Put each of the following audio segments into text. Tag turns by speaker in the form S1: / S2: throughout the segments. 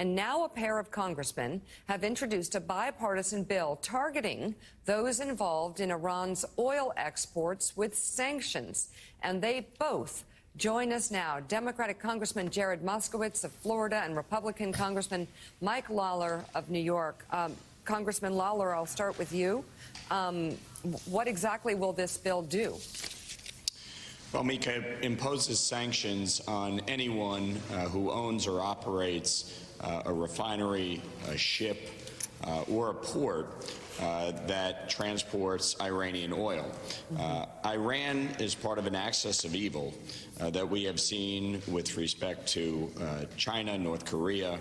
S1: And now a pair of congressmen have introduced a bipartisan bill targeting those involved in Iran's oil exports with sanctions. And they both join us now. Democratic Congressman Jared Moskowitz of Florida and Republican Congressman Mike Lawler of New York. Congressman Lawler, I'll start with you. What exactly will this bill do?
S2: Well, Mika, it imposes sanctions on anyone who owns or operates a refinery, a ship, or a port that transports Iranian oil. Iran is part of an axis of evil that we have seen with respect to China, North Korea,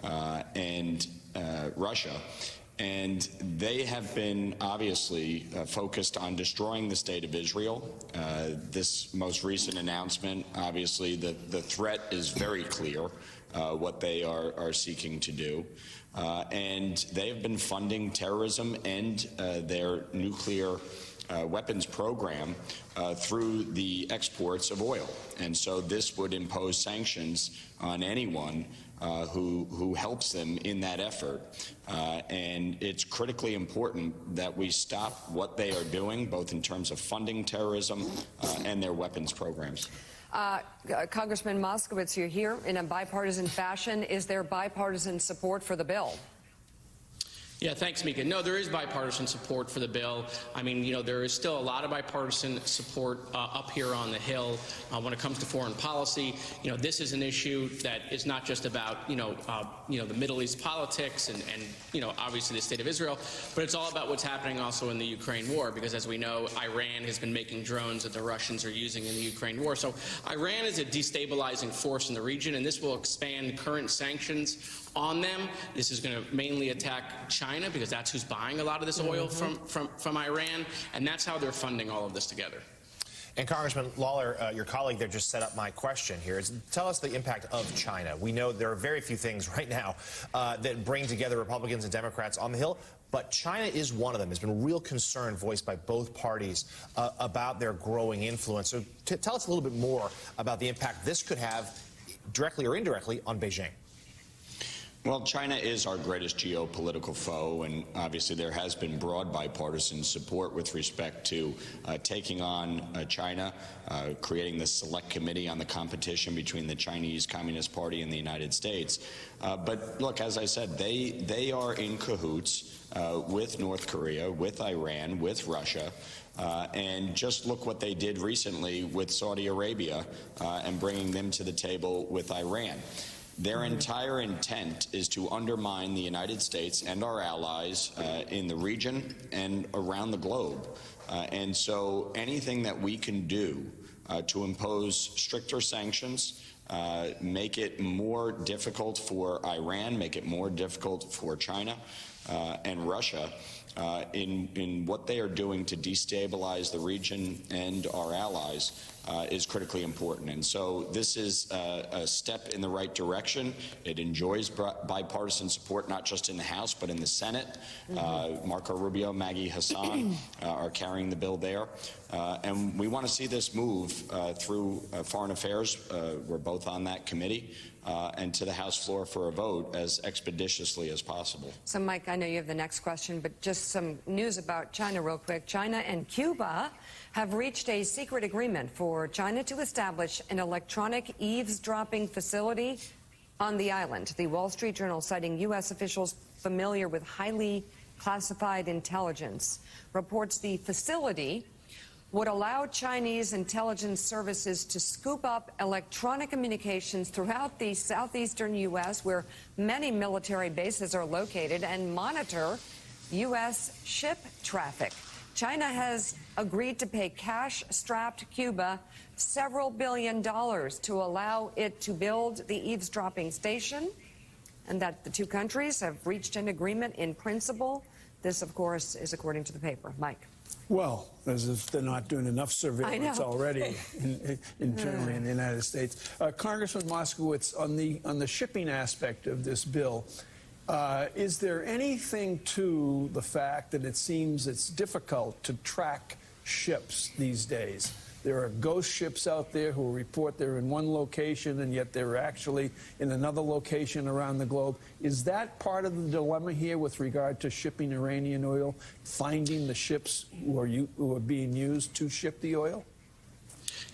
S2: and Russia. And they have been obviously focused on destroying the state of Israel. This most recent announcement, obviously, the threat is very clear, what they are seeking to do. And they have been funding terrorism and their nuclear weapons program through the exports of oil. And so this would impose sanctions on anyone who helps them in that effort. And it's critically important that we stop what they are doing, both in terms of funding terrorism and their weapons programs.
S1: Congressman Moskowitz, you're here in a bipartisan fashion. Is there bipartisan support for the bill?
S3: Yeah, thanks, Mika. No, there is bipartisan support for the bill. I mean, you know, there is still a lot of bipartisan support up here on the Hill when it comes to foreign policy. You know, this is an issue that is not just about, the Middle East politics and obviously the state of Israel, but it's all about what's happening also in the Ukraine war, because as we know, Iran has been making drones that the Russians are using in the Ukraine war. So Iran is a destabilizing force in the region, and this will expand current sanctions on them. This is going to mainly attack China, because that's who's buying a lot of this oil from Iran, and that's how they're funding all of this together.
S4: And Congressman Lawler, your colleague there just set up my question here. Tell us the impact of China. We know there are very few things right now that bring together Republicans and Democrats on the Hill, but China is one of them. There's been real concern voiced by both parties about their growing influence. So tell us a little bit more about the impact this could have, directly or indirectly, on Beijing.
S2: Well, China is our greatest geopolitical foe, and obviously there has been broad bipartisan support with respect to taking on China, creating this select committee on the competition between the Chinese Communist Party and the United States. But look, as I said, they are in cahoots with North Korea, with Iran, with Russia. And just look what they did recently with Saudi Arabia and bringing them to the table with Iran. Their entire intent is to undermine the United States and our allies in the region and around the globe. And so anything that we can do to impose stricter sanctions, make it more difficult for Iran, make it more difficult for China and Russia in what they are doing to destabilize the region and our allies is critically important. And so this is a step in the right direction. It enjoys bipartisan support, not just in the House, but in the Senate. Marco Rubio, Maggie Hassan are carrying the bill there. And we want to see this move through Foreign Affairs. We're both on that committee. And to the House floor for a vote as expeditiously as possible.
S1: So, Mike, I know you have the next question, but just some news about China real quick. China and Cuba have reached a secret agreement for China to establish an electronic eavesdropping facility on the island. The Wall Street Journal, citing U.S. officials familiar with highly classified intelligence, reports the facility would allow Chinese intelligence services to scoop up electronic communications throughout the southeastern U.S., where many military bases are located, and monitor U.S. ship traffic. China has agreed to pay cash-strapped Cuba several $billions to allow it to build the eavesdropping station, and that the two countries have reached an agreement in principle. This, of course, is according to the paper. Mike.
S5: Well, as if they're not doing enough surveillance already internally in the United States. Congressman Moskowitz, on the shipping aspect of this bill, is there anything to the fact that it seems it's difficult to track ships these days? There are ghost ships out there who report they're in one location and yet they're actually in another location around the globe. Is that part of the dilemma here with regard to shipping Iranian oil, finding the ships who are being used to ship the oil?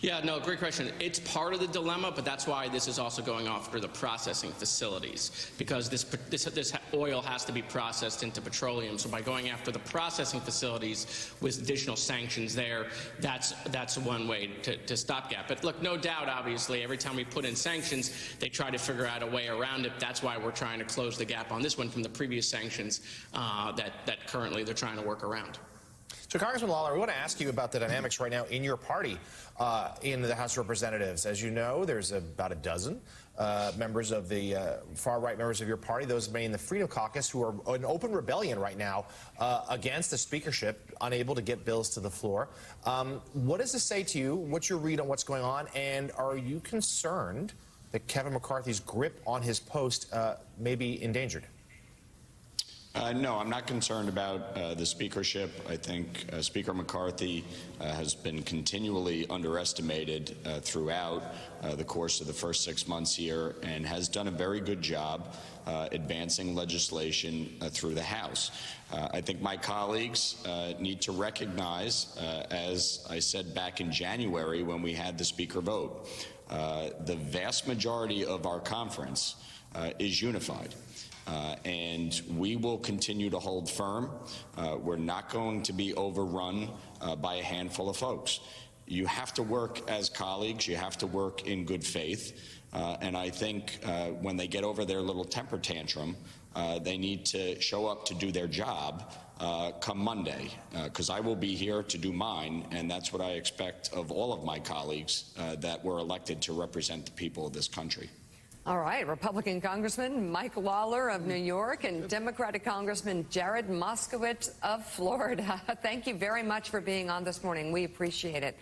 S3: Yeah, no, great question. It's part of the dilemma, but that's why this is also going after the processing facilities, because this oil has to be processed into petroleum. So by going after the processing facilities with additional sanctions there, that's one way to stopgap. But look, no doubt, obviously, every time we put in sanctions, they try to figure out a way around it. That's why we're trying to close the gap on this one from the previous sanctions that currently they're trying to work around.
S4: So, Congressman Lawler, we want to ask you about the dynamics right now in your party in the House of Representatives. As you know, there's about a dozen members of the far-right members of your party, those in the Freedom Caucus, who are in open rebellion right now against the speakership, unable to get bills to the floor. What does this say to you? What's your read on what's going on? And are you concerned that Kevin McCarthy's grip on his post may be endangered?
S2: No, I'm not concerned about the speakership. I think Speaker McCarthy has been continually underestimated throughout the course of the first 6 months here and has done a very good job advancing legislation through the House. I think my colleagues need to recognize, as I said back in January when we had the Speaker vote, the vast majority of our conference is unified. And we will continue to hold firm. We're not going to be overrun by a handful of folks. You have to work as colleagues. You have to work in good faith. And I think when they get over their little temper tantrum, they need to show up to do their job come Monday, because I will be here to do mine, and that's what I expect of all of my colleagues that were elected to represent the people of this country.
S1: All right, Republican Congressman Mike Lawler of New York and Democratic Congressman Jared Moskowitz of Florida. Thank you very much for being on this morning. We appreciate it.